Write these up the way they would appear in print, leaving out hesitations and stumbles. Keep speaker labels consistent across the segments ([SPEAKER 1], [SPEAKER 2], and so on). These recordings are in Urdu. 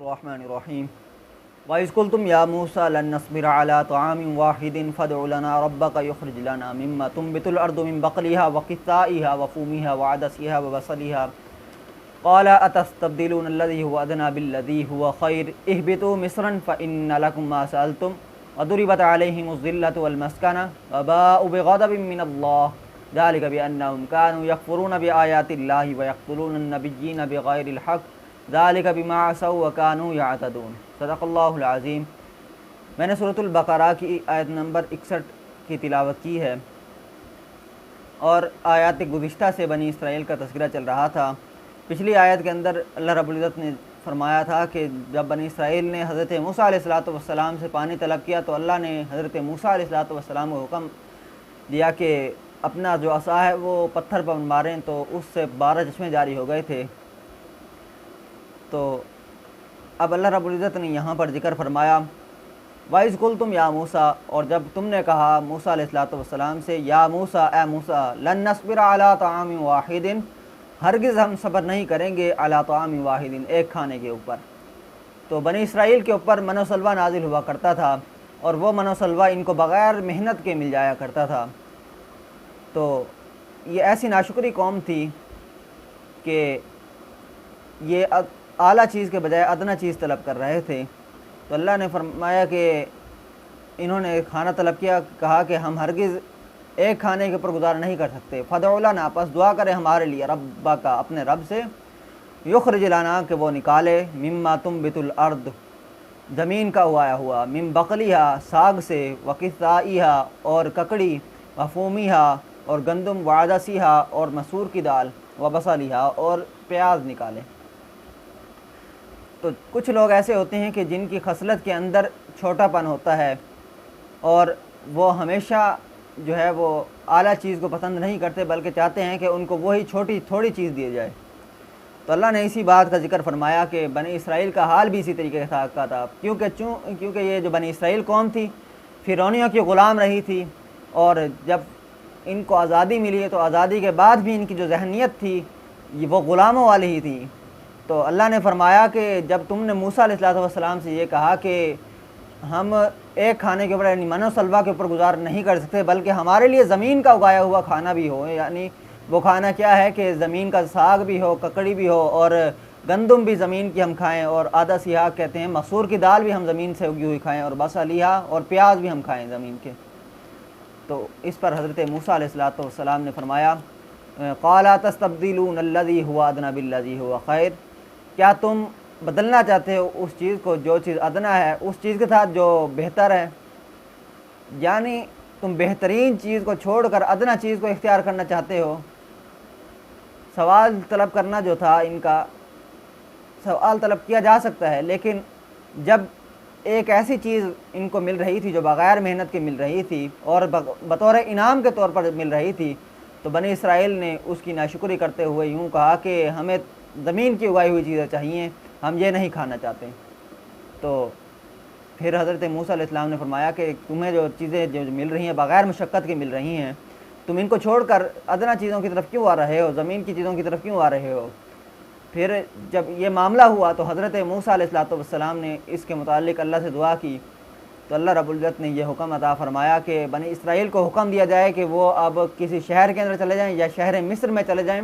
[SPEAKER 1] الرحمن الرحیم وَإِذْ قُلْتُمْ يَا مُوسَىٰ لَن نَّصْبِرَ عَلَىٰ طَعَامٍ وَاحِدٍ فَادْعُ لَنَا رَبَّكَ يُخْرِجْ لَنَا مِمَّا تُنبِتُ الْأَرْضُ مِن بَقْلِهَا وَقِثَّائِهَا وَفُومِهَا وَعَدَسِهَا وَبَصَلِهَا قَالَ أَتَسْتَبْدِلُونَ الَّذِي هُوَ أَدْنَىٰ بِالَّذِي هُوَ خَيْرٌ اهْبِطُوا مِصْرًا فَإِنَّ لَكُم مَّا سَأَلْتُمْ وَضُرِبَتْ عَلَيْهِمُ الذِّلَّةُ وَالْمَسْكَنَةُ وَبَاءُوا بِغَضَبٍ مِّنَ اللَّهِ ذَٰلِكَ بِأَنَّهُمْ كَانُوا يَكْفُرُونَ بِآيَاتِ اللَّهِ وَيَقْتُلُونَ النَّبِيِّينَ بِغَيْرِ الْحَقِّ ذَٰلِكَ بِمَا عَصَوا وَكَانُوا يَعْتَدُونَ۔ صدق اللہ العظیم۔ میں نے سورۃ البقرہ کی آیت نمبر 61 کی تلاوت کی ہے، اور آیات گزشتہ سے بنی اسرائیل کا تذکرہ چل رہا تھا۔ پچھلی آیت کے اندر اللہ رب العزت نے فرمایا تھا کہ جب بنی اسرائیل نے حضرت موسیٰ علیہ السلام سے پانی طلب کیا تو اللہ نے حضرت موسیٰ علیہ السلام کو حکم دیا کہ اپنا جو عصا ہے وہ پتھر پر ماریں، تو اس سے 12 چشمے جاری ہو گئے تھے۔ تو اب اللہ رب العزت نے یہاں پر ذکر فرمایا وَإِذْ قُلْتُمْ يَا مُوسَىٰ، اور جب تم نے کہا موسیٰ علیہ السلام سے یا موسیٰ، اے موسیٰ، لَن نَّصْبِرَ عَلَىٰ طَعَامٍ وَاحِدٍ، ہرگز ہم صبر نہیں کریں گے عَلَىٰ طَعَامٍ وَاحِدٍ، ایک کھانے کے اوپر۔ تو بنی اسرائیل کے اوپر من و سلوہ نازل ہوا کرتا تھا، اور وہ من و سلوہ ان کو بغیر محنت کے مل جایا کرتا تھا۔ تو یہ ایسی ناشکری قوم تھی کہ یہ اعلیٰ چیز کے بجائے ادنیٰ چیز طلب کر رہے تھے۔ تو اللہ نے فرمایا کہ انہوں نے کھانا طلب کیا، کہا کہ ہم ہرگز ایک کھانے کے اوپر گزارا نہیں کر سکتے۔ فَادْعُ لَنَا، پس دعا کرے ہمارے لیے، ربک، اپنے رب سے، یخرج لنا، کہ وہ نکالے، مما تنبت الارض، زمین کا اگایا ہوا، من بقلیہا، ساگ سے، وقثائیہا، اور ککڑی، وفومیہا، اور گندم، وعدسیہا، اور مسور کی دال، وبصلیہا، اور پیاز نکالے۔ تو کچھ لوگ ایسے ہوتے ہیں کہ جن کی خصلت کے اندر چھوٹا پن ہوتا ہے، اور وہ ہمیشہ جو ہے وہ اعلیٰ چیز کو پسند نہیں کرتے، بلکہ چاہتے ہیں کہ ان کو وہی چھوٹی تھوڑی چیز دی جائے۔ تو اللہ نے اسی بات کا ذکر فرمایا کہ بنی اسرائیل کا حال بھی اسی طریقے کا تھا، کیونکہ یہ جو بنی اسرائیل قوم تھی فرعونیوں کی غلام رہی تھی، اور جب ان کو آزادی ملی ہے تو آزادی کے بعد بھی ان کی جو ذہنیت تھی وہ غلاموں والی ہی تھی۔ تو اللہ نے فرمایا کہ جب تم نے موسیٰ علیہ السلام سے یہ کہا کہ ہم ایک کھانے کے اوپر یعنی من و سلوہ کے اوپر گزار نہیں کر سکتے، بلکہ ہمارے لیے زمین کا اگایا ہوا کھانا بھی ہو، یعنی وہ کھانا کیا ہے کہ زمین کا ساگ بھی ہو، ککڑی بھی ہو، اور گندم بھی زمین کی ہم کھائیں، اور آدھا سیاہ کہتے ہیں مسور کی دال بھی ہم زمین سے اگی ہوئی کھائیں، اور بصلیہا، اور پیاز بھی ہم کھائیں زمین کے۔ تو اس پر حضرت موسیٰ علیہ السلام نے فرمایا قَالَ تَسْتَبْدِلُونَ الَّذِي هُوَ أَدْنَىٰ بِالَّذِي هُوَ خَيْرٌ، کیا تم بدلنا چاہتے ہو اس چیز کو جو چیز ادنا ہے اس چیز کے ساتھ جو بہتر ہے، یعنی تم بہترین چیز کو چھوڑ کر ادنا چیز کو اختیار کرنا چاہتے ہو۔ سوال طلب کرنا جو تھا، ان کا سوال طلب کیا جا سکتا ہے، لیکن جب ایک ایسی چیز ان کو مل رہی تھی جو بغیر محنت کے مل رہی تھی اور بطور انعام کے طور پر مل رہی تھی، تو بنی اسرائیل نے اس کی ناشکری کرتے ہوئے یوں کہا کہ ہمیں زمین کی اگائی ہوئی چیزیں چاہیے، ہم یہ نہیں کھانا چاہتے۔ تو پھر حضرت موسیٰ علیہ السلام نے فرمایا کہ تمہیں جو چیزیں جو مل رہی ہیں بغیر مشقت کے مل رہی ہیں، تم ان کو چھوڑ کر ادنا چیزوں کی طرف کیوں آ رہے ہو، زمین کی چیزوں کی طرف کیوں آ رہے ہو؟ پھر جب یہ معاملہ ہوا تو حضرت موسیٰ علیہ السلام نے اس کے متعلق اللہ سے دعا کی، تو اللہ رب العزت نے یہ حکم عطا فرمایا کہ بنی اسرائیل کو حکم دیا جائے کہ وہ اب کسی شہر کے اندر چلے جائیں یا شہر مصر میں چلے جائیں،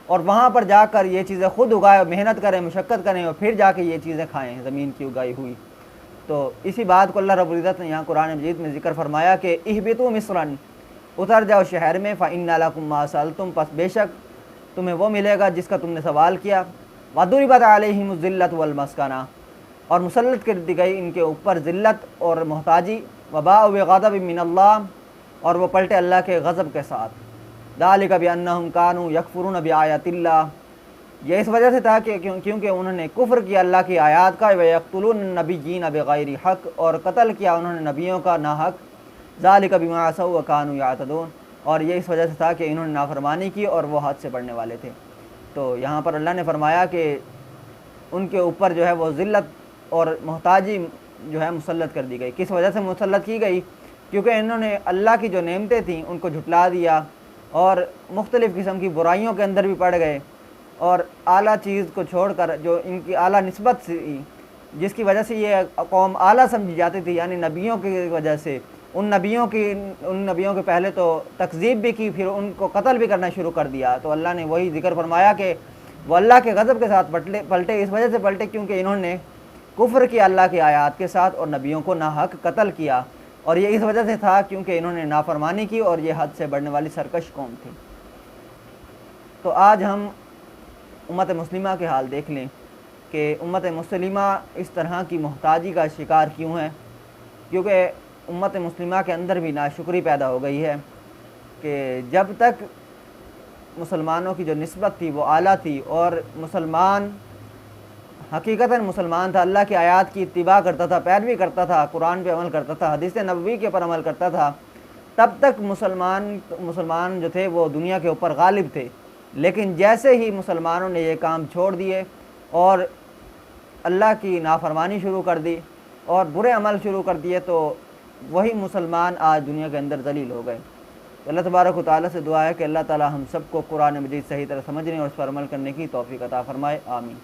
[SPEAKER 1] اور وہاں پر جا کر یہ چیزیں خود اگائیں، محنت کریں، مشقت کریں، اور پھر جا کے یہ چیزیں کھائیں زمین کی اگائی ہوئی۔ تو اسی بات کو اللہ رب العزت نے یہاں قرآن مجید میں ذکر فرمایا کہ اہبطوا مصرًا، اتر جاؤ شہر میں، فإن لکم ما سألتم، پس بے شک تمہیں وہ ملے گا جس کا تم نے سوال کیا، وضربت علیہم الذلۃ والمسکنہ، اور مسلط کر دی گئی ان کے اوپر ذلت اور محتاجی، وباءوا بغضب من اللہ، اور وہ پلٹے اللہ کے غضب کے ساتھ۔ ذالک بأنہم کانوا یکفرون بآیات اللہ، یہ اس وجہ سے تھا کہ کیونکہ انہوں نے کفر کیا اللہ کی آیات کا، ویقتلون النبیین بغیر حق، اور قتل کیا انہوں نے نبیوں کا ناحق، ذالک بما عصوا وکانوا یعتدون، اور یہ اس وجہ سے تھا کہ انہوں نے نافرمانی کی اور وہ حد سے بڑھنے والے تھے۔ تو یہاں پر اللہ نے فرمایا کہ ان کے اوپر جو ہے وہ ذلت اور محتاجی جو ہے مسلط کر دی گئی۔ کس وجہ سے مسلط کی گئی؟ کیونکہ انہوں نے اللہ کی جو نعمتیں تھیں ان کو جھٹلا دیا، اور مختلف قسم کی برائیوں کے اندر بھی پڑ گئے، اور اعلیٰ چیز کو چھوڑ کر جو ان کی اعلیٰ نسبت تھی جس کی وجہ سے یہ قوم اعلیٰ سمجھی جاتی تھی، یعنی نبیوں کی وجہ سے ان نبیوں کے پہلے تو تکذیب بھی کی، پھر ان کو قتل بھی کرنا شروع کر دیا۔ تو اللہ نے وہی ذکر فرمایا کہ وہ اللہ کے غضب کے ساتھ پلٹے، اس وجہ سے پلٹے کیونکہ انہوں نے کفر کیا اللہ کی آیات کے ساتھ اور نبیوں کو ناحق قتل کیا، اور یہ اس وجہ سے تھا کیونکہ انہوں نے نافرمانی کی اور یہ حد سے بڑھنے والی سرکش قوم تھی۔ تو آج ہم امت مسلمہ کے حال دیکھ لیں کہ امت مسلمہ اس طرح کی محتاجی کا شکار کیوں ہے، کیونکہ امت مسلمہ کے اندر بھی ناشکری پیدا ہو گئی ہے کہ جب تک مسلمانوں کی جو نسبت تھی وہ اعلیٰ تھی اور مسلمان حقیقتاً مسلمان تھا، اللہ کی آیات کی اتباع کرتا تھا، پیروی کرتا تھا، قرآن پہ عمل کرتا تھا، حدیث نبوی کے پر عمل کرتا تھا، تب تک مسلمان جو تھے وہ دنیا کے اوپر غالب تھے۔ لیکن جیسے ہی مسلمانوں نے یہ کام چھوڑ دیے اور اللہ کی نافرمانی شروع کر دی اور برے عمل شروع کر دیے تو وہی مسلمان آج دنیا کے اندر ذلیل ہو گئے۔ اللہ تبارک و تعالیٰ سے دعا ہے کہ اللہ تعالیٰ ہم سب کو قرآن مجید صحیح طرح سمجھنے اور اس پر عمل کرنے کی توفیق عطا فرمائے، آمین۔